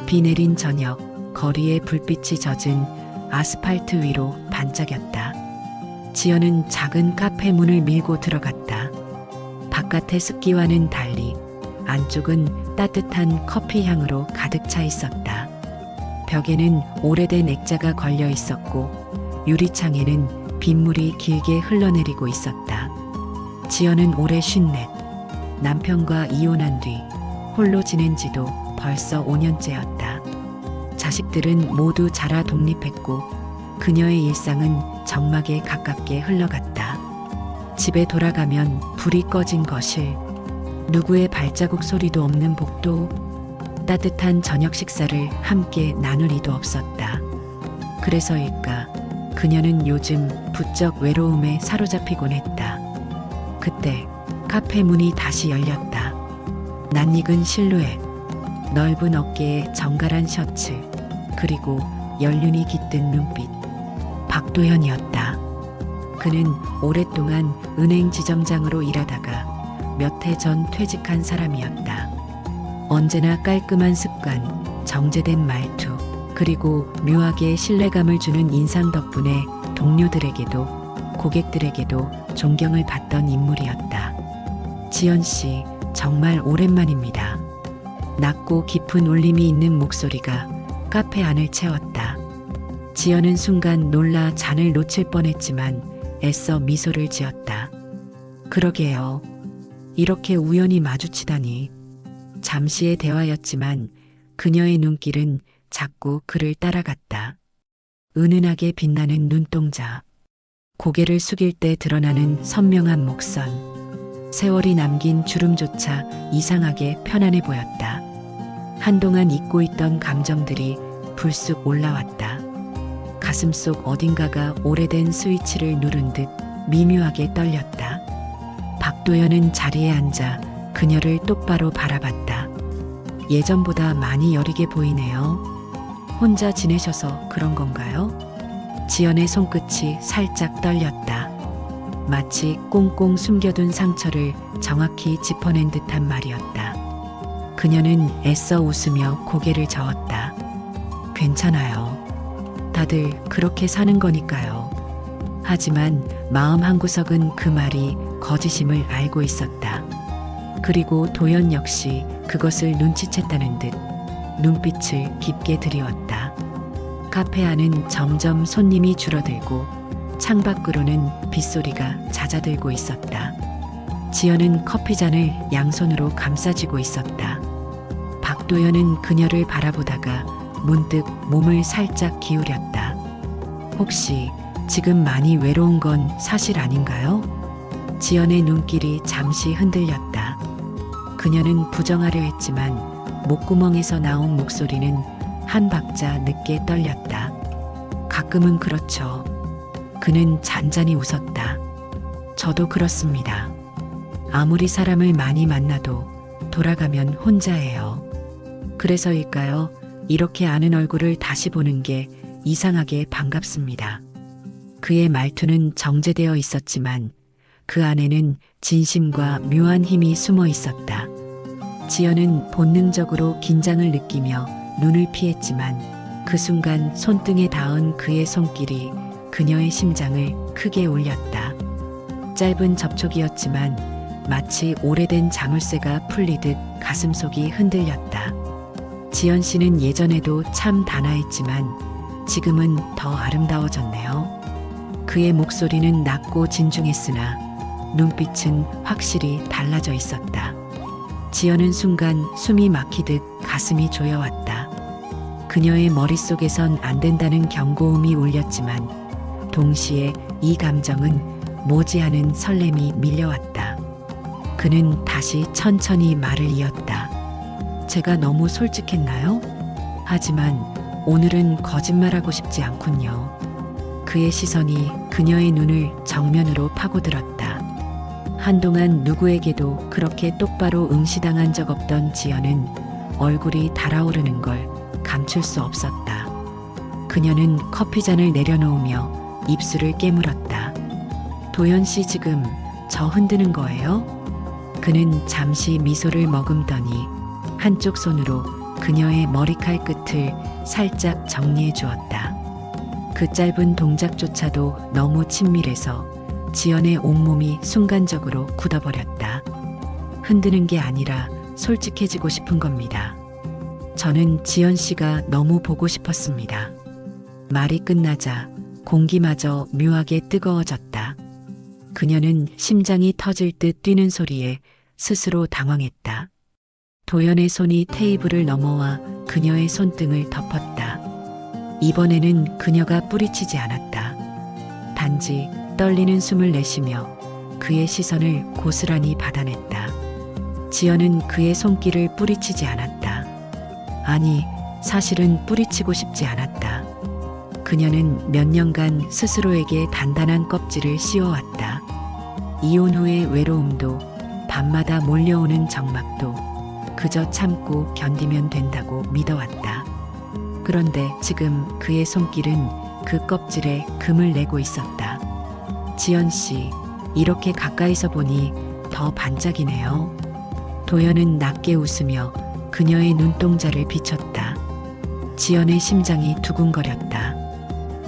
비 내린 저녁, 거리에 불빛이 젖은 아스팔트 위로 반짝였다. 지연은 작은 카페 문을 밀고 들어갔다. 바깥의 습기와는 달리 안쪽은 따뜻한 커피 향으로 가득 차 있었다. 벽에는 오래된 액자가 걸려 있었고 유리창에는 빗물이 길게 흘러내리고 있었다. 지연은 올해 54. 남편과 이혼한 뒤 홀로 지낸 지도 벌써 5년째였다. 자식들은 모두 자라 독립했고 그녀의 일상은 적막에 가깝게 흘러갔다. 집에 돌아가면 불이 꺼진 거실, 누구의 발자국 소리도 없는 복도, 따뜻한 저녁 식사를 함께 나눌 이도 없었다. 그래서일까 그녀는 요즘 부쩍 외로움에 사로잡히곤 했다. 그때 카페 문이 다시 열렸다. 낯익은 실루엣, 넓은 어깨에 정갈한 셔츠, 그리고 연륜이 깃든 눈빛. 박도현이었다. 그는 오랫동안 은행 지점장으로 일하다가 몇 해 전 퇴직한 사람이었다. 언제나 깔끔한 습관, 정제된 말투, 그리고 묘하게 신뢰감을 주는 인상 덕분에 동료들에게도 고객들에게도 존경을 받던 인물이었다. 지연 씨, 정말 오랜만입니다. 낮고 깊은 울림이 있는 목소리가 카페 안을 채웠다. 지연은 순간 놀라 잔을 놓칠 뻔했지만 애써 미소를 지었다. 그러게요. 이렇게 우연히 마주치다니. 잠시의 대화였지만 그녀의 눈길은 자꾸 그를 따라갔다. 은은하게 빛나는 눈동자, 고개를 숙일 때 드러나는 선명한 목선, 세월이 남긴 주름조차 이상하게 편안해 보였다. 한동안 잊고 있던 감정들이 불쑥 올라왔다. 가슴속 어딘가가 오래된 스위치를 누른 듯 미묘하게 떨렸다. 박도연은 자리에 앉아 그녀를 똑바로 바라봤다. 예전보다 많이 여리게 보이네요. 혼자 지내셔서 그런 건가요? 지연의 손끝이 살짝 떨렸다. 마치 꽁꽁 숨겨둔 상처를 정확히 짚어낸 듯한 말이었다. 그녀는 애써 웃으며 고개를 저었다. 괜찮아요. 다들 그렇게 사는 거니까요. 하지만 마음 한구석은 그 말이 거짓임을 알고 있었다. 그리고 도연 역시 그것을 눈치챘다는 듯 눈빛을 깊게 들이웠다. 카페 안은 점점 손님이 줄어들고 창밖으로는 빗소리가 잦아들고 있었다. 지연은 커피잔을 양손으로 감싸쥐고 있었다. 박도연은 그녀를 바라보다가 문득 몸을 살짝 기울였다. 혹시 지금 많이 외로운 건 사실 아닌가요? 지연의 눈길이 잠시 흔들렸다. 그녀는 부정하려 했지만 목구멍에서 나온 목소리는 한 박자 늦게 떨렸다. 가끔은 그렇죠. 그는 잔잔히 웃었다. 저도 그렇습니다. 아무리 사람을 많이 만나도 돌아가면 혼자예요. 그래서일까요? 이렇게 아는 얼굴을 다시 보는 게 이상하게 반갑습니다. 그의 말투는 정제되어 있었지만 그 안에는 진심과 묘한 힘이 숨어 있었다. 지연은 본능적으로 긴장을 느끼며 눈을 피했지만 그 순간 손등에 닿은 그의 손길이 그녀의 심장을 크게 울렸다. 짧은 접촉이었지만 마치 오래된 자물쇠가 풀리듯 가슴속이 흔들렸다. 지연 씨는 예전에도 참 단아했지만 지금은 더 아름다워졌네요. 그의 목소리는 낮고 진중했으나 눈빛은 확실히 달라져 있었다. 지연은 순간 숨이 막히듯 가슴이 조여왔다. 그녀의 머릿속에선 안 된다는 경고음이 울렸지만 동시에 이 감정은 모지않은 설렘이 밀려왔다. 그는 다시 천천히 말을 이었다. 제가 너무 솔직했나요? 하지만 오늘은 거짓말하고 싶지 않군요. 그의 시선이 그녀의 눈을 정면으로 파고들었다. 한동안 누구에게도 그렇게 똑바로 응시당한 적 없던 지연은 얼굴이 달아오르는 걸 감출 수 없었다. 그녀는 커피잔을 내려놓으며 입술을 깨물었다. 도연 씨 지금 저 흔드는 거예요? 그는 잠시 미소를 머금더니 한쪽 손으로 그녀의 머리칼 끝을 살짝 정리해 주었다. 그 짧은 동작조차도 너무 친밀해서 지연의 온몸이 순간적으로 굳어버렸다. 흔드는 게 아니라 솔직해지고 싶은 겁니다. 저는 지연 씨가 너무 보고 싶었습니다. 말이 끝나자 공기마저 묘하게 뜨거워졌다. 그녀는 심장이 터질 듯 뛰는 소리에 스스로 당황했다. 도연의 손이 테이블을 넘어와 그녀의 손등을 덮었다. 이번에는 그녀가 뿌리치지 않았다. 단지 떨리는 숨을 내쉬며 그의 시선을 고스란히 받아냈다. 지연은 그의 손길을 뿌리치지 않았다. 아니, 사실은 뿌리치고 싶지 않았다. 그녀는 몇 년간 스스로에게 단단한 껍질을 씌워왔다. 이혼 후의 외로움도 밤마다 몰려오는 적막도 그저 참고 견디면 된다고 믿어왔다. 그런데 지금 그의 손길은 그 껍질에 금을 내고 있었다. 지연 씨, 이렇게 가까이서 보니 더 반짝이네요. 도연은 낮게 웃으며 그녀의 눈동자를 비췄다. 지연의 심장이 두근거렸다.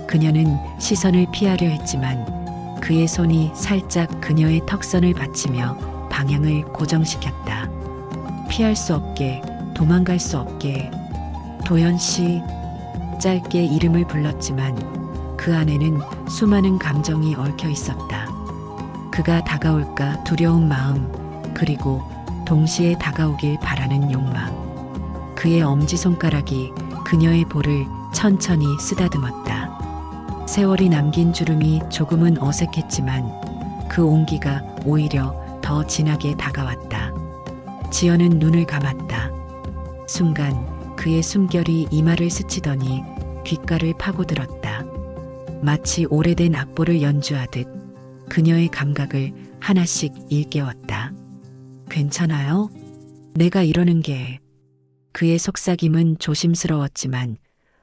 그녀는 시선을 피하려 했지만 그의 손이 살짝 그녀의 턱선을 받치며 방향을 고정시켰다. 피할 수 없게, 도망갈 수 없게. 도연 씨, 짧게 이름을 불렀지만 그 안에는 수많은 감정이 얽혀 있었다. 그가 다가올까 두려운 마음, 그리고 동시에 다가오길 바라는 욕망. 그의 엄지손가락이 그녀의 볼을 천천히 쓰다듬었다. 세월이 남긴 주름이 조금은 어색했지만 그 온기가 오히려 더 진하게 다가왔다. 지연은 눈을 감았다. 순간 그의 숨결이 이마를 스치더니 귓가를 파고들었다. 마치 오래된 악보를 연주하듯 그녀의 감각을 하나씩 일깨웠다. 괜찮아요? 내가 이러는 게... 그의 속삭임은 조심스러웠지만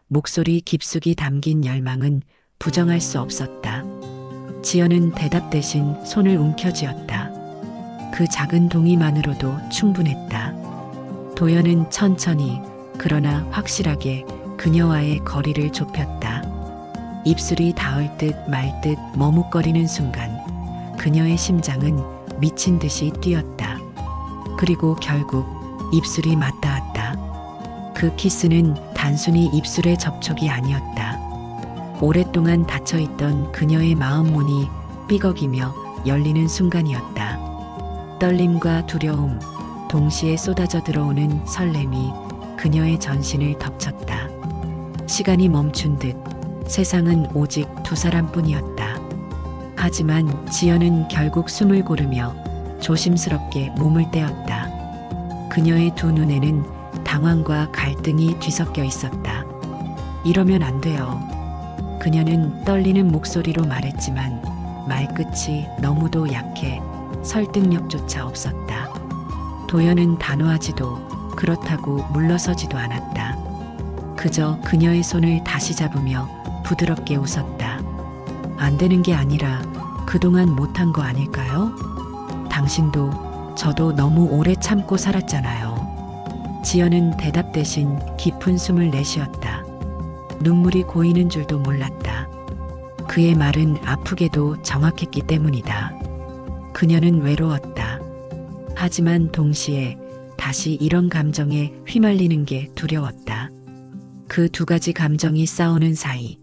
목소리 깊숙이 담긴 열망은 부정할 수 없었다. 지연은 대답 대신 손을 움켜쥐었다. 그 작은 동의만으로도 충분했다. 도연은 천천히 그러나 확실하게 그녀와의 거리를 좁혔다. 입술이 닿을 듯 말 듯 머뭇거리는 순간 그녀의 심장은 미친 듯이 뛰었다. 그리고 결국 입술이 맞닿았다. 그 키스는 단순히 입술의 접촉이 아니었다. 오랫동안 닫혀있던 그녀의 마음 문이 삐걱이며 열리는 순간이었다. 떨림과 두려움, 동시에 쏟아져 들어오는 설렘이 그녀의 전신을 덮쳤다. 시간이 멈춘 듯 세상은 오직 두 사람뿐이었다. 하지만 지연은 결국 숨을 고르며 조심스럽게 몸을 떼었다. 그녀의 두 눈에는 당황과 갈등이 뒤섞여 있었다. 이러면 안 돼요. 그녀는 떨리는 목소리로 말했지만 말끝이 너무도 약해 설득력조차 없었다. 도연은 단호하지도 그렇다고 물러서지도 않았다. 그저 그녀의 손을 다시 잡으며 부드럽게 웃었다. 안 되는 게 아니라 그동안 못한 거 아닐까요? 당신도 저도 너무 오래 참고 살았잖아요. 지연은 대답 대신 깊은 숨을 내쉬었다. 눈물이 고이는 줄도 몰랐다. 그의 말은 아프게도 정확했기 때문이다. 그녀는 외로웠다. 하지만 동시에 다시 이런 감정에 휘말리는 게 두려웠다. 그 두 가지 감정이 싸우는 사이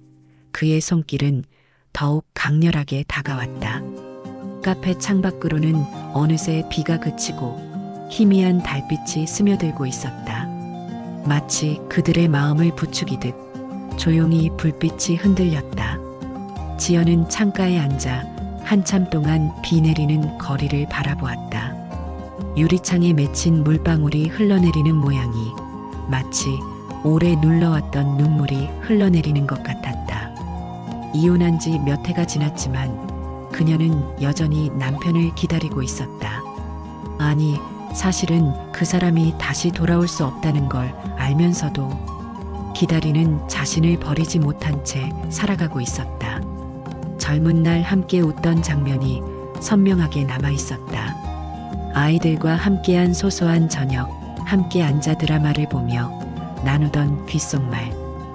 그의 손길은 더욱 강렬하게 다가왔다. 카페 창밖으로는 어느새 비가 그치고 희미한 달빛이 스며들고 있었다. 마치 그들의 마음을 부추기듯 조용히 불빛이 흔들렸다. 지연은 창가에 앉아 한참 동안 비 내리는 거리를 바라보았다. 유리창에 맺힌 물방울이 흘러내리는 모양이 마치 오래 눌러왔던 눈물이 흘러내리는 것 같았다. 이혼한 지 몇 해가 지났지만 그녀는 여전히 남편을 기다리고 있었다. 아니, 사실은 그 사람이 다시 돌아올 수 없다는 걸 알면서도 기다리는 자신을 버리지 못한 채 살아가고 있었다. 젊은 날 함께 웃던 장면이 선명하게 남아 있었다. 아이들과 함께한 소소한 저녁, 함께 앉아 드라마를 보며 나누던 귓속말,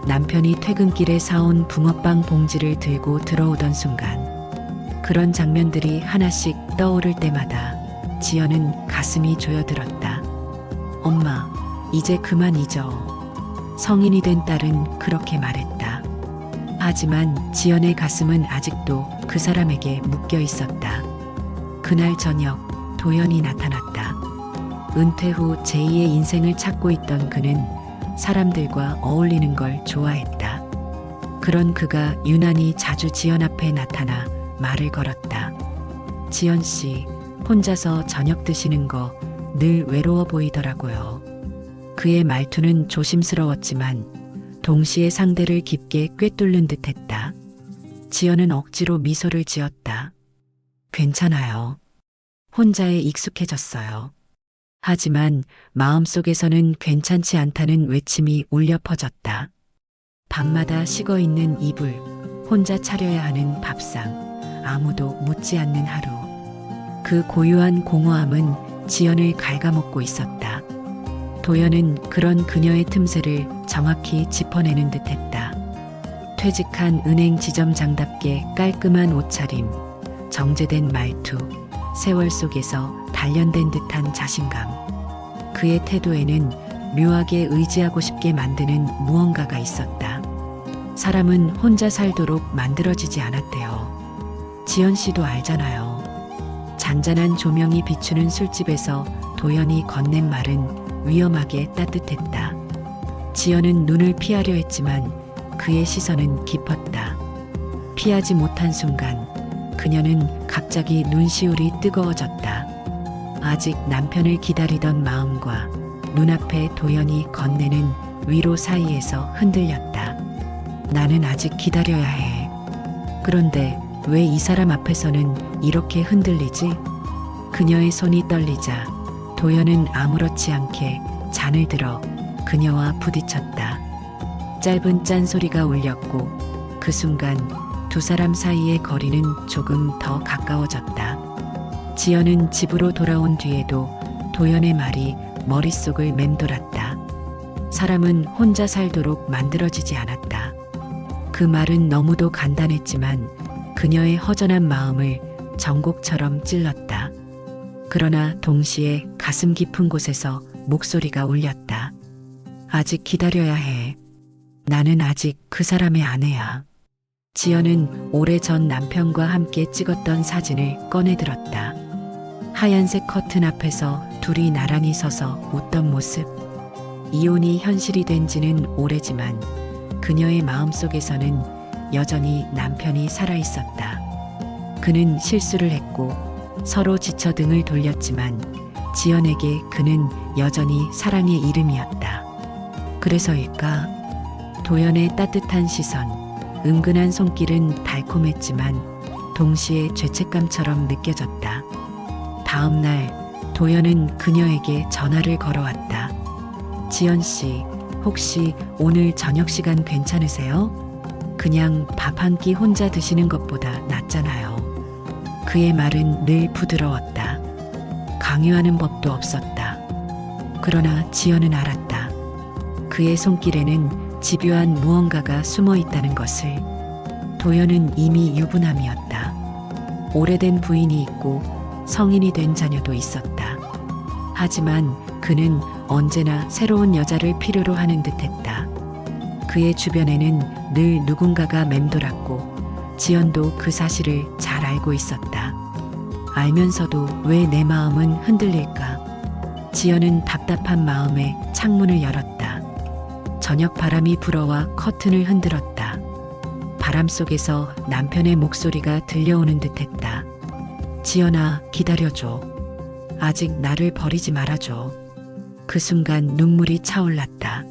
남편이 퇴근길에 사온 붕어빵 봉지를 들고 들어오던 순간, 그런 장면들이 하나씩 떠오를 때마다 지연은 가슴이 조여들었다. 엄마, 이제 그만 잊어. 성인이 된 딸은 그렇게 말했다. 하지만 지연의 가슴은 아직도 그 사람에게 묶여 있었다. 그날 저녁 도연이 나타났다. 은퇴 후 제2의 인생을 찾고 있던 그는 사람들과 어울리는 걸 좋아했다. 그런 그가 유난히 자주 지연 앞에 나타나 말을 걸었다. 지연 씨, 혼자서 저녁 드시는 거 늘 외로워 보이더라고요. 그의 말투는 조심스러웠지만 동시에 상대를 깊게 꿰뚫는 듯했다. 지연은 억지로 미소를 지었다. 괜찮아요. 혼자에 익숙해졌어요. 하지만 마음속에서는 괜찮지 않다는 외침이 울려 퍼졌다. 밤마다 식어 있는 이불, 혼자 차려야 하는 밥상, 아무도 묻지 않는 하루. 그 고유한 공허함은 지연을 갉아먹고 있었다. 도연은 그런 그녀의 틈새를 정확히 짚어내는 듯했다. 퇴직한 은행 지점장답게 깔끔한 옷차림, 정제된 말투, 세월 속에서 단련된 듯한 자신감. 그의 태도에는 묘하게 의지하고 싶게 만드는 무언가가 있었다. 사람은 혼자 살도록 만들어지지 않았대요. 지연 씨도 알잖아요. 잔잔한 조명이 비추는 술집에서 도연이 건넨 말은 위험하게 따뜻했다. 지연은 눈을 피하려 했지만 그의 시선은 깊었다. 피하지 못한 순간 그녀는 갑자기 눈시울이 뜨거워졌다. 아직 남편을 기다리던 마음과 눈앞에 도연이 건네는 위로 사이에서 흔들렸다. 나는 아직 기다려야 해. 그런데 왜 이 사람 앞에서는 이렇게 흔들리지? 그녀의 손이 떨리자 도연은 아무렇지 않게 잔을 들어 그녀와 부딪혔다. 짧은 짠소리가 울렸고 그 순간 두 사람 사이의 거리는 조금 더 가까워졌다. 지연은 집으로 돌아온 뒤에도 도연의 말이 머릿속을 맴돌았다. 사람은 혼자 살도록 만들어지지 않았다. 그 말은 너무도 간단했지만 그녀의 허전한 마음을 전곡처럼 찔렀다. 그러나 동시에 가슴 깊은 곳에서 목소리가 울렸다. 아직 기다려야 해. 나는 아직 그 사람의 아내야. 지연은 오래전 남편과 함께 찍었던 사진을 꺼내들었다. 하얀색 커튼 앞에서 둘이 나란히 서서 웃던 모습. 이혼이 현실이 된 지는 오래지만 그녀의 마음속에서는 여전히 남편이 살아있었다. 그는 실수를 했고 서로 지쳐 등을 돌렸지만 지연에게 그는 여전히 사랑의 이름이었다. 그래서일까? 도연의 따뜻한 시선, 은근한 손길은 달콤했지만 동시에 죄책감처럼 느껴졌다. 다음 날 도연은 그녀에게 전화를 걸어왔다. 지연 씨, 혹시 오늘 저녁 시간 괜찮으세요? 그냥 밥 한 끼 혼자 드시는 것보다 낫잖아요. 그의 말은 늘 부드러웠다. 강요하는 법도 없었다. 그러나 지연은 알았다. 그의 손길에는 집요한 무언가가 숨어 있다는 것을. 도연은 이미 유부남이었다. 오래된 부인이 있고 성인이 된 자녀도 있었다. 하지만 그는 언제나 새로운 여자를 필요로 하는 듯했다. 그의 주변에는 늘 누군가가 맴돌았고 지연도 그 사실을 잘 알고 있었다. 알면서도 왜 내 마음은 흔들릴까? 지연은 답답한 마음에 창문을 열었다. 저녁 바람이 불어와 커튼을 흔들었다. 바람 속에서 남편의 목소리가 들려오는 듯했다. 지연아, 기다려줘. 아직 나를 버리지 말아줘. 그 순간 눈물이 차올랐다.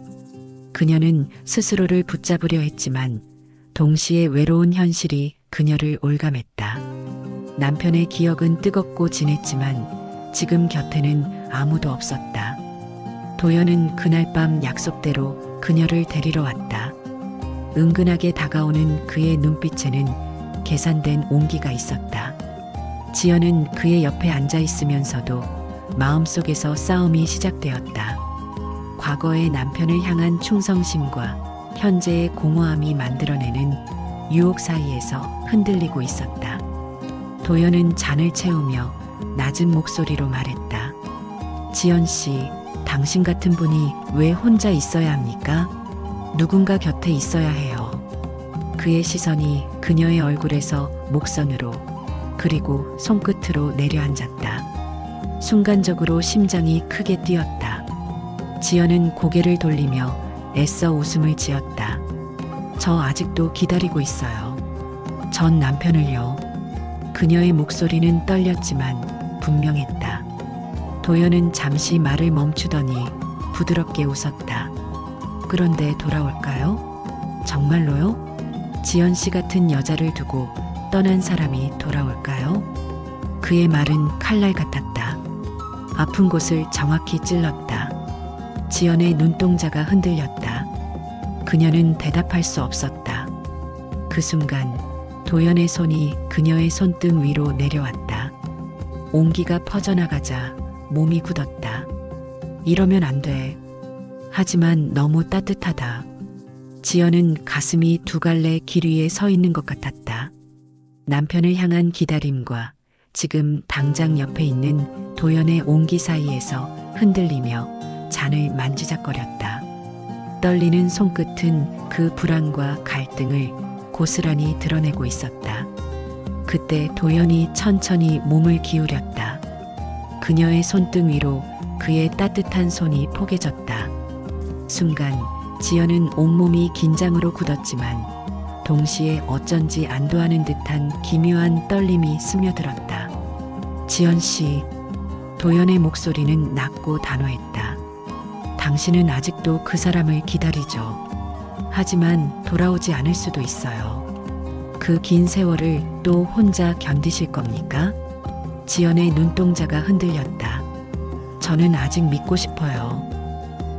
그녀는 스스로를 붙잡으려 했지만 동시에 외로운 현실이 그녀를 올감했다. 남편의 기억은 뜨겁고 진했지만 지금 곁에는 아무도 없었다. 도연은 그날 밤 약속대로 그녀를 데리러 왔다. 은근하게 다가오는 그의 눈빛에는 계산된 온기가 있었다. 지연은 그의 옆에 앉아 있으면서도 마음속에서 싸움이 시작되었다. 과거의 남편을 향한 충성심과 현재의 공허함이 만들어내는 유혹 사이에서 흔들리고 있었다. 도연은 잔을 채우며 낮은 목소리로 말했다. 지연 씨, 당신 같은 분이 왜 혼자 있어야 합니까? 누군가 곁에 있어야 해요. 그의 시선이 그녀의 얼굴에서 목선으로 그리고 손끝으로 내려앉았다. 순간적으로 심장이 크게 뛰었다. 지연은 고개를 돌리며 애써 웃음을 지었다. 저 아직도 기다리고 있어요. 전 남편을요. 그녀의 목소리는 떨렸지만 분명했다. 도연은 잠시 말을 멈추더니 부드럽게 웃었다. 그런데 돌아올까요? 정말로요? 지연 씨 같은 여자를 두고 떠난 사람이 돌아올까요? 그의 말은 칼날 같았다. 아픈 곳을 정확히 찔렀다. 지연의 눈동자가 흔들렸다. 그녀는 대답할 수 없었다. 그 순간 도연의 손이 그녀의 손등 위로 내려왔다. 온기가 퍼져나가자 몸이 굳었다. 이러면 안 돼. 하지만 너무 따뜻하다. 지연은 가슴이 두 갈래 길 위에 서 있는 것 같았다. 남편을 향한 기다림과 지금 당장 옆에 있는 도연의 온기 사이에서 흔들리며 잔을 만지작거렸다. 떨리는 손끝은 그 불안과 갈등을 고스란히 드러내고 있었다. 그때 도연이 천천히 몸을 기울였다. 그녀의 손등 위로 그의 따뜻한 손이 포개졌다. 순간 지연은 온몸이 긴장으로 굳었지만 동시에 어쩐지 안도하는 듯한 기묘한 떨림이 스며들었다. 지연 씨, 도연의 목소리는 낮고 단호했다. 당신은 아직도 그 사람을 기다리죠. 하지만 돌아오지 않을 수도 있어요. 그 긴 세월을 또 혼자 견디실 겁니까? 지연의 눈동자가 흔들렸다. 저는 아직 믿고 싶어요.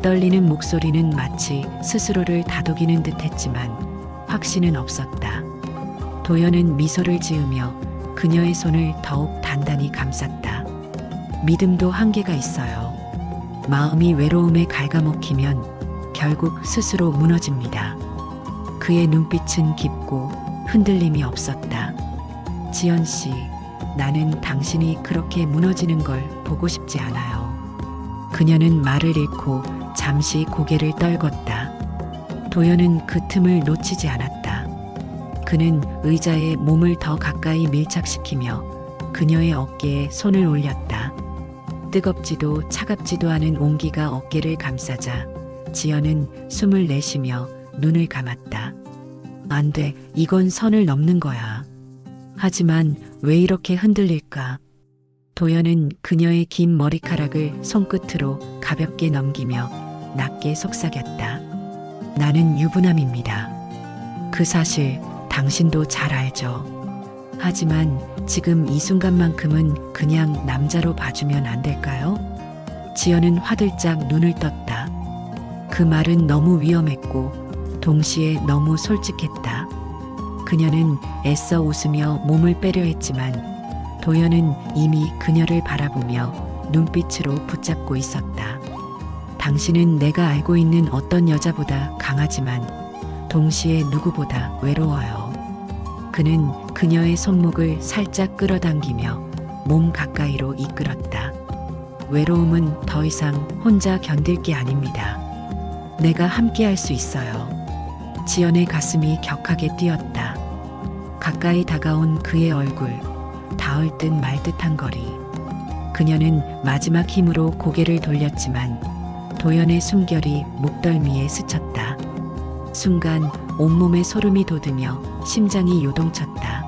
떨리는 목소리는 마치 스스로를 다독이는 듯 했지만 확신은 없었다. 도연은 미소를 지으며 그녀의 손을 더욱 단단히 감쌌다. 믿음도 한계가 있어요. 마음이 외로움에 갉아먹히면 결국 스스로 무너집니다. 그의 눈빛은 깊고 흔들림이 없었다. 지연 씨, 나는 당신이 그렇게 무너지는 걸 보고 싶지 않아요. 그녀는 말을 잃고 잠시 고개를 떨궜다. 도연은 그 틈을 놓치지 않았다. 그는 의자에 몸을 더 가까이 밀착시키며 그녀의 어깨에 손을 올렸다. 뜨겁지도 차갑지도 않은 온기가 어깨를 감싸자 지연은 숨을 내쉬며 눈을 감았다. 안 돼, 이건 선을 넘는 거야. 하지만 왜 이렇게 흔들릴까? 도연은 그녀의 긴 머리카락을 손끝으로 가볍게 넘기며 낮게 속삭였다. 나는 유부남입니다. 그 사실 당신도 잘 알죠. 하지만 지금 이 순간만큼은 그냥 남자로 봐주면 안 될까요? 지연은 화들짝 눈을 떴다. 그 말은 너무 위험했고 동시에 너무 솔직했다. 그녀는 애써 웃으며 몸을 빼려 했지만 도연은 이미 그녀를 바라보며 눈빛으로 붙잡고 있었다. 당신은 내가 알고 있는 어떤 여자보다 강하지만 동시에 누구보다 외로워요. 그는 그녀의 손목을 살짝 끌어당기며 몸 가까이로 이끌었다. 외로움은 더 이상 혼자 견딜 게 아닙니다. 내가 함께 할 수 있어요. 지연의 가슴이 격하게 뛰었다. 가까이 다가온 그의 얼굴, 닿을 듯 말 듯한 거리. 그녀는 마지막 힘으로 고개를 돌렸지만 도연의 숨결이 목덜미에 스쳤다. 순간 온몸에 소름이 돋으며 심장이 요동쳤다.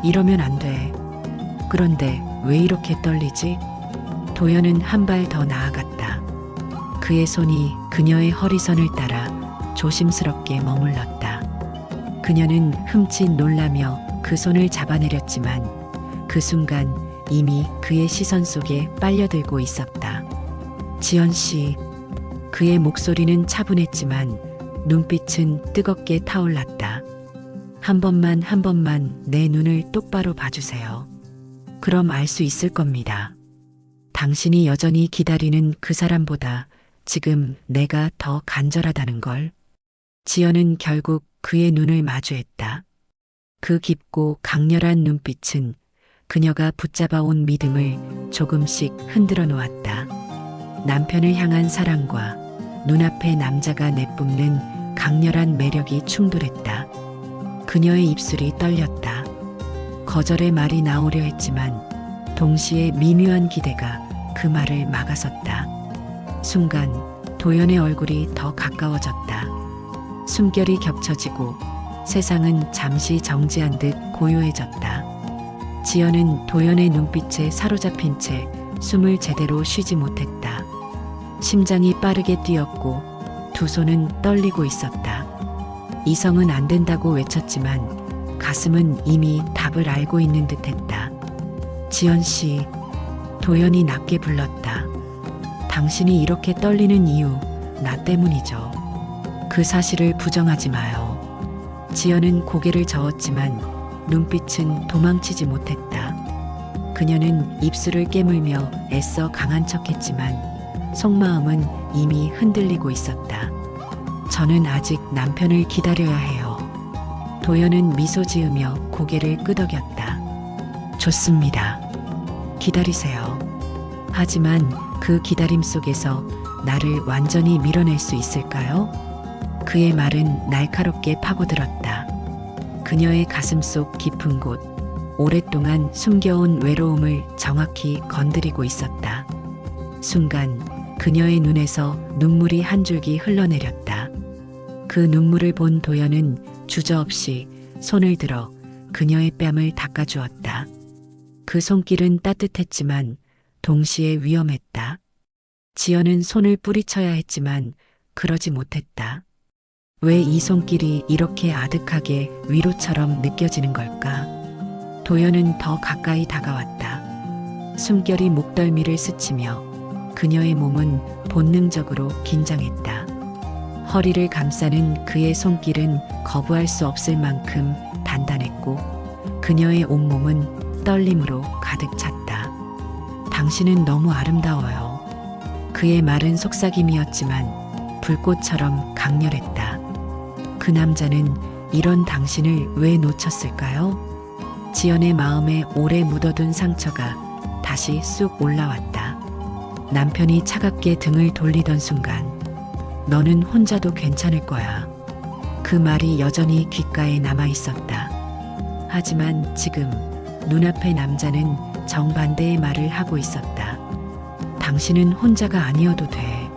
이러면 안 돼. 그런데 왜 이렇게 떨리지? 도연은 한 발 더 나아갔다. 그의 손이 그녀의 허리선을 따라 조심스럽게 머물렀다. 그녀는 흠칫 놀라며 그 손을 잡아내렸지만 그 순간 이미 그의 시선 속에 빨려들고 있었다. 지연 씨, 그의 목소리는 차분했지만 눈빛은 뜨겁게 타올랐다. 한 번만 내 눈을 똑바로 봐주세요. 그럼 알 수 있을 겁니다. 당신이 여전히 기다리는 그 사람보다 지금 내가 더 간절하다는 걸. 지연은 결국 그의 눈을 마주했다. 그 깊고 강렬한 눈빛은 그녀가 붙잡아온 믿음을 조금씩 흔들어 놓았다. 남편을 향한 사랑과 눈앞의 남자가 내뿜는 강렬한 매력이 충돌했다. 그녀의 입술이 떨렸다. 거절의 말이 나오려 했지만 동시에 미묘한 기대가 그 말을 막아섰다. 순간 도연의 얼굴이 더 가까워졌다. 숨결이 겹쳐지고 세상은 잠시 정지한 듯 고요해졌다. 지연은 도연의 눈빛에 사로잡힌 채 숨을 제대로 쉬지 못했다. 심장이 빠르게 뛰었고 두 손은 떨리고 있었다. 이성은 안 된다고 외쳤지만 가슴은 이미 답을 알고 있는 듯했다. 지연 씨, 도연이 낮게 불렀다. 당신이 이렇게 떨리는 이유 나 때문이죠. 그 사실을 부정하지 마요. 지연은 고개를 저었지만 눈빛은 도망치지 못했다. 그녀는 입술을 깨물며 애써 강한 척했지만 속마음은 이미 흔들리고 있었다. 저는 아직 남편을 기다려야 해요. 도연은 미소 지으며 고개를 끄덕였다. 좋습니다. 기다리세요. 하지만 그 기다림 속에서 나를 완전히 밀어낼 수 있을까요? 그의 말은 날카롭게 파고들었다. 그녀의 가슴 속 깊은 곳, 오랫동안 숨겨온 외로움을 정확히 건드리고 있었다. 순간 그녀의 눈에서 눈물이 한 줄기 흘러내렸다. 그 눈물을 본 도연은 주저없이 손을 들어 그녀의 뺨을 닦아주었다. 그 손길은 따뜻했지만 동시에 위험했다. 지연은 손을 뿌리쳐야 했지만 그러지 못했다. 왜 이 손길이 이렇게 아득하게 위로처럼 느껴지는 걸까? 도연은 더 가까이 다가왔다. 숨결이 목덜미를 스치며 그녀의 몸은 본능적으로 긴장했다. 허리를 감싸는 그의 손길은 거부할 수 없을 만큼 단단했고 그녀의 온몸은 떨림으로 가득 찼다. 당신은 너무 아름다워요. 그의 말은 속삭임이었지만 불꽃처럼 강렬했다. 그 남자는 이런 당신을 왜 놓쳤을까요? 지연의 마음에 오래 묻어둔 상처가 다시 쑥 올라왔다. 남편이 차갑게 등을 돌리던 순간 너는 혼자도 괜찮을 거야. 그 말이 여전히 귓가에 남아 있었다. 하지만 지금 눈앞의 남자는 정반대의 말을 하고 있었다. 당신은 혼자가 아니어도 돼.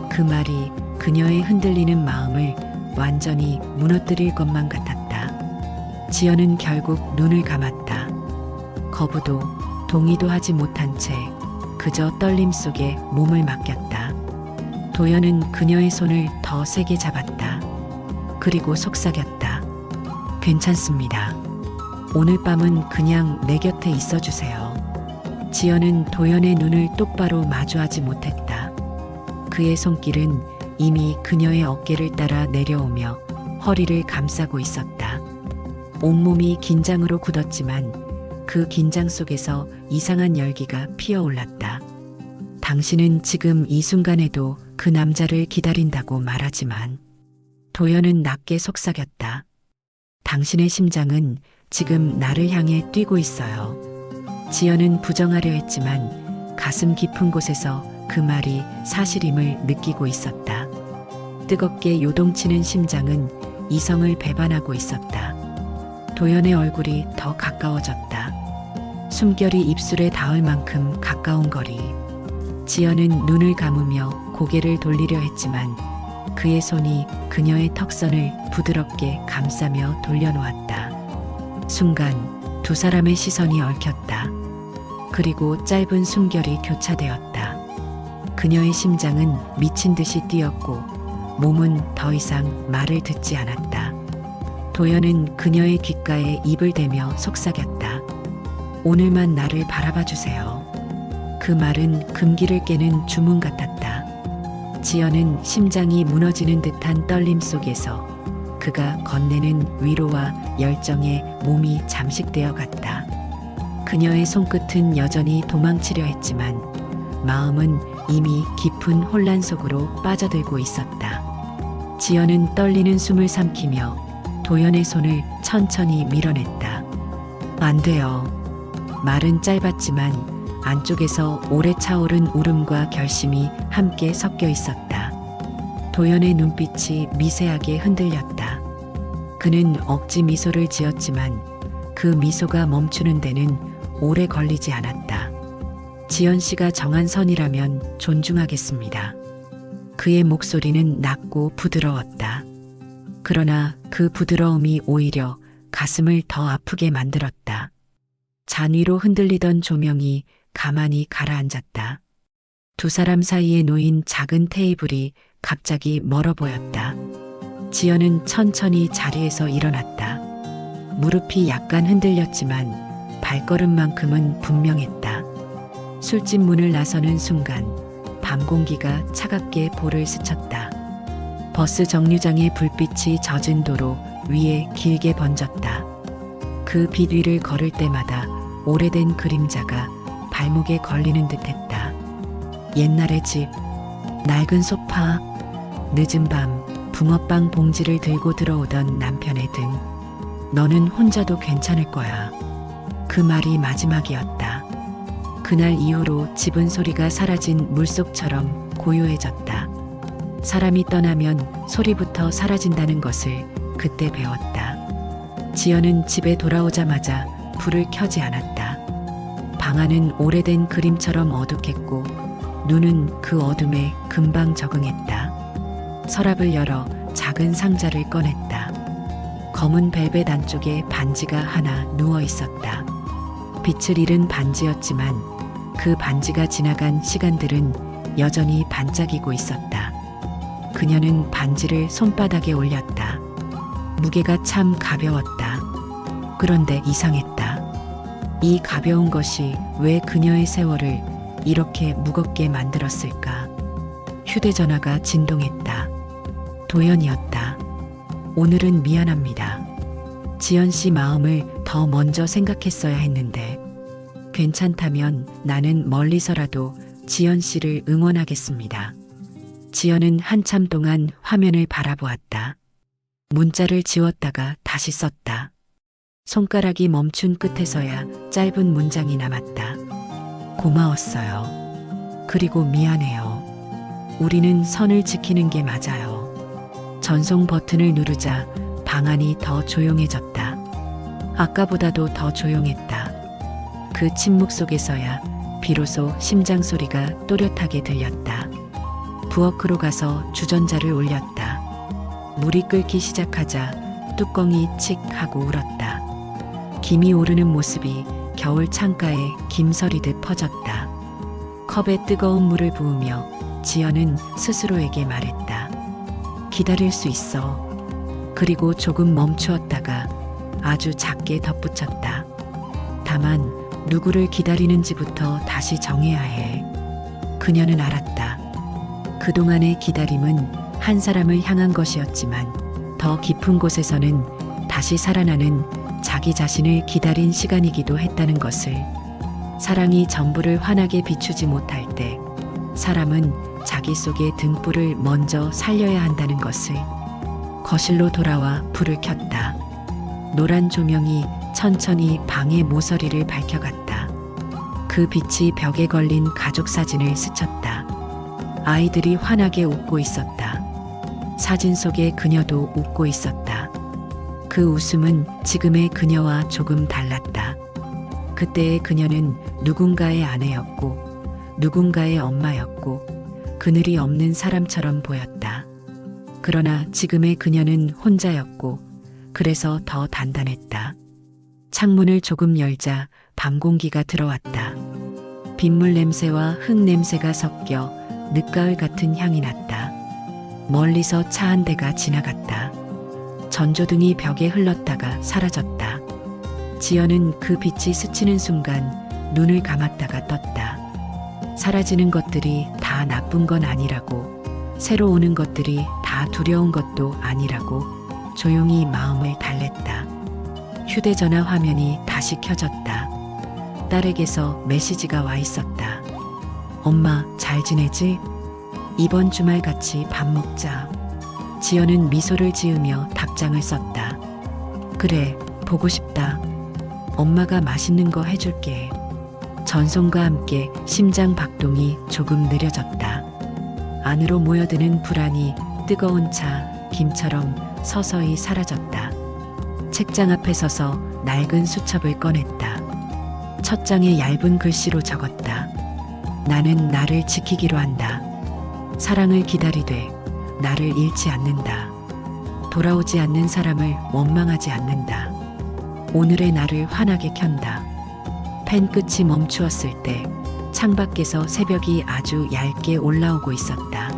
그 말이 그녀의 흔들리는 마음을 완전히 무너뜨릴 것만 같았다. 지연은 결국 눈을 감았다. 거부도 동의도 하지 못한 채 그저 떨림 속에 몸을 맡겼다. 도연은 그녀의 손을 더 세게 잡았다. 그리고 속삭였다. 괜찮습니다. 오늘 밤은 그냥 내 곁에 있어 주세요. 지연은 도연의 눈을 똑바로 마주하지 못했다. 그의 손길은 이미 그녀의 어깨를 따라 내려오며 허리를 감싸고 있었다. 온몸이 긴장으로 굳었지만 그 긴장 속에서 이상한 열기가 피어올랐다. 당신은 지금 이 순간에도 그 남자를 기다린다고 말하지만 도연은 낮게 속삭였다. 당신의 심장은 지금 나를 향해 뛰고 있어요. 지연은 부정하려 했지만 가슴 깊은 곳에서 그 말이 사실임을 느끼고 있었다. 뜨겁게 요동치는 심장은 이성을 배반하고 있었다. 도연의 얼굴이 더 가까워졌다. 숨결이 입술에 닿을 만큼 가까운 거리. 지연은 눈을 감으며 고개를 돌리려 했지만 그의 손이 그녀의 턱선을 부드럽게 감싸며 돌려놓았다. 순간 두 사람의 시선이 얽혔다. 그리고 짧은 숨결이 교차되었다. 그녀의 심장은 미친 듯이 뛰었고 몸은 더 이상 말을 듣지 않았다. 도연은 그녀의 귓가에 입을 대며 속삭였다. 오늘만 나를 바라봐 주세요. 그 말은 금기를 깨는 주문 같았다. 지연은 심장이 무너지는 듯한 떨림 속에서 그가 건네는 위로와 열정에 몸이 잠식되어 갔다. 그녀의 손끝은 여전히 도망치려 했지만 마음은 이미 깊은 혼란 속으로 빠져들고 있었다. 지연은 떨리는 숨을 삼키며 도연의 손을 천천히 밀어냈다. 안 돼요. 말은 짧았지만 안쪽에서 오래 차오른 울음과 결심이 함께 섞여 있었다. 도연의 눈빛이 미세하게 흔들렸다. 그는 억지 미소를 지었지만 그 미소가 멈추는 데는 오래 걸리지 않았다. 지연 씨가 정한 선이라면 존중하겠습니다. 그의 목소리는 낮고 부드러웠다. 그러나 그 부드러움이 오히려 가슴을 더 아프게 만들었다. 잔 위로 흔들리던 조명이 가만히 가라앉았다. 두 사람 사이에 놓인 작은 테이블이 갑자기 멀어 보였다. 지연은 천천히 자리에서 일어났다. 무릎이 약간 흔들렸지만 발걸음만큼은 분명했다. 술집 문을 나서는 순간 밤 공기가 차갑게 볼을 스쳤다. 버스 정류장의 불빛이 젖은 도로 위에 길게 번졌다. 그 빛 위를 걸을 때마다 오래된 그림자가 발목에 걸리는 듯했다. 옛날의 집, 낡은 소파, 늦은 밤 붕어빵 봉지를 들고 들어오던 남편의 등. 너는 혼자도 괜찮을 거야. 그 말이 마지막이었다. 그날 이후로 집은 소리가 사라진 물속처럼 고요해졌다. 사람이 떠나면 소리부터 사라진다는 것을 그때 배웠다. 지연은 집에 돌아오자마자 불을 켜지 않았다. 방 안은 오래된 그림처럼 어둑했고 눈은 그 어둠에 금방 적응했다. 서랍을 열어 작은 상자를 꺼냈다. 검은 벨벳 안쪽에 반지가 하나 누워 있었다. 빛을 잃은 반지였지만 그 반지가 지나간 시간들은 여전히 반짝이고 있었다. 그녀는 반지를 손바닥에 올렸다. 무게가 참 가벼웠다. 그런데 이상했다. 이 가벼운 것이 왜 그녀의 세월을 이렇게 무겁게 만들었을까? 휴대전화가 진동했다. 도연이었다. 오늘은 미안합니다. 지연 씨 마음을 더 먼저 생각했어야 했는데 괜찮다면 나는 멀리서라도 지연 씨를 응원하겠습니다. 지연은 한참 동안 화면을 바라보았다. 문자를 지웠다가 다시 썼다. 손가락이 멈춘 끝에서야 짧은 문장이 남았다. 고마웠어요. 그리고 미안해요. 우리는 선을 지키는 게 맞아요. 전송 버튼을 누르자 방 안이 더 조용해졌다. 아까보다도 더 조용했다. 그 침묵 속에서야 비로소 심장 소리가 또렷하게 들렸다. 부엌으로 가서 주전자를 올렸다. 물이 끓기 시작하자 뚜껑이 칙 하고 울었다. 김이 오르는 모습이 겨울 창가에 김서리듯 퍼졌다. 컵에 뜨거운 물을 부으며 지연은 스스로에게 말했다. 기다릴 수 있어. 그리고 조금 멈추었다가 아주 작게 덧붙였다. 다만 누구를 기다리는지부터 다시 정해야 해. 그녀는 알았다. 그동안의 기다림은 한 사람을 향한 것이었지만 더 깊은 곳에서는 다시 살아나는 자기 자신을 기다린 시간이기도 했다는 것을. 사랑이 전부를 환하게 비추지 못할 때 사람은 자기 속의 등불을 먼저 살려야 한다는 것을. 거실로 돌아와 불을 켰다. 노란 조명이 천천히 방의 모서리를 밝혀갔다. 그 빛이 벽에 걸린 가족 사진을 스쳤다. 아이들이 환하게 웃고 있었다. 사진 속의 그녀도 웃고 있었다. 그 웃음은 지금의 그녀와 조금 달랐다. 그때의 그녀는 누군가의 아내였고 누군가의 엄마였고 그늘이 없는 사람처럼 보였다. 그러나 지금의 그녀는 혼자였고 그래서 더 단단했다. 창문을 조금 열자 밤 공기가 들어왔다. 빗물 냄새와 흙 냄새가 섞여 늦가을 같은 향이 났다. 멀리서 차 한 대가 지나갔다. 전조등이 벽에 흘렀다가 사라졌다. 지연은 그 빛이 스치는 순간 눈을 감았다가 떴다. 사라지는 것들이 다 나쁜 건 아니라고, 새로 오는 것들이 다 두려운 것도 아니라고 조용히 마음을 달랬다. 휴대전화 화면이 다시 켜졌다. 딸에게서 메시지가 와 있었다. 엄마, 잘 지내지? 이번 주말 같이 밥 먹자. 지연은 미소를 지으며 답장을 썼다. 그래, 보고 싶다. 엄마가 맛있는 거 해줄게. 전송과 함께 심장 박동이 조금 느려졌다. 안으로 모여드는 불안이 뜨거운 차, 김처럼 서서히 사라졌다. 책장 앞에 서서 낡은 수첩을 꺼냈다. 첫 장에 얇은 글씨로 적었다. 나는 나를 지키기로 한다. 사랑을 기다리되 나를 잃지 않는다. 돌아오지 않는 사람을 원망하지 않는다. 오늘의 나를 환하게 켠다. 펜 끝이 멈추었을 때 창밖에서 새벽이 아주 얇게 올라오고 있었다.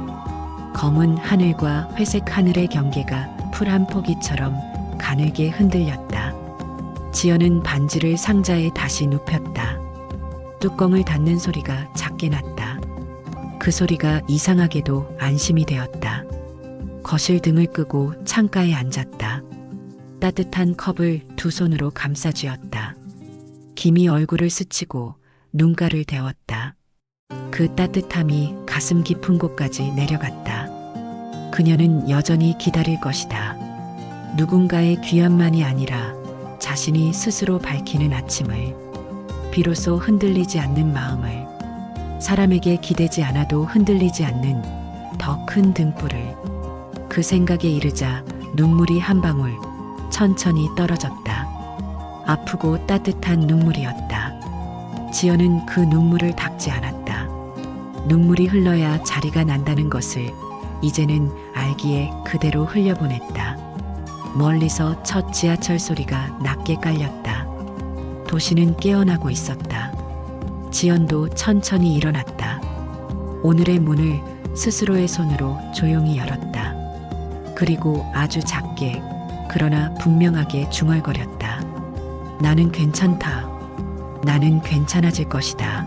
검은 하늘과 회색 하늘의 경계가 풀 한 포기처럼 가늘게 흔들렸다. 지연은 반지를 상자에 다시 눕혔다. 뚜껑을 닫는 소리가 작게 났다. 그 소리가 이상하게도 안심이 되었다. 거실 등을 끄고 창가에 앉았다. 따뜻한 컵을 두 손으로 감싸쥐었다. 김이 얼굴을 스치고 눈가를 데웠다. 그 따뜻함이 가슴 깊은 곳까지 내려갔다. 그녀는 여전히 기다릴 것이다. 누군가의 귀함만이 아니라 자신이 스스로 밝히는 아침을, 비로소 흔들리지 않는 마음을, 사람에게 기대지 않아도 흔들리지 않는 더 큰 등불을. 그 생각에 이르자 눈물이 한 방울 천천히 떨어졌다. 아프고 따뜻한 눈물이었다. 지연은 그 눈물을 닦지 않았다. 눈물이 흘러야 자리가 난다는 것을 이제는 알기에 그대로 흘려보냈다. 멀리서 첫 지하철 소리가 낮게 깔렸다. 도시는 깨어나고 있었다. 지연도 천천히 일어났다. 오늘의 문을 스스로의 손으로 조용히 열었다. 그리고 아주 작게, 그러나 분명하게 중얼거렸다. 나는 괜찮다. 나는 괜찮아질 것이다.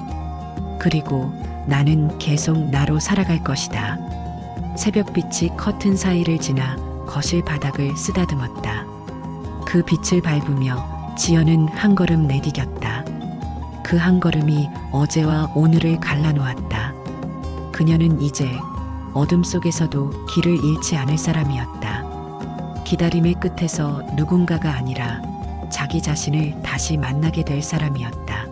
그리고 나는 계속 나로 살아갈 것이다. 새벽빛이 커튼 사이를 지나 거실 바닥을 쓰다듬었다. 그 빛을 밟으며 지연은 한 걸음 내디뎠다. 그 한 걸음이 어제와 오늘을 갈라놓았다. 그녀는 이제 어둠 속에서도 길을 잃지 않을 사람이었다. 기다림의 끝에서 누군가가 아니라 자기 자신을 다시 만나게 될 사람이었다.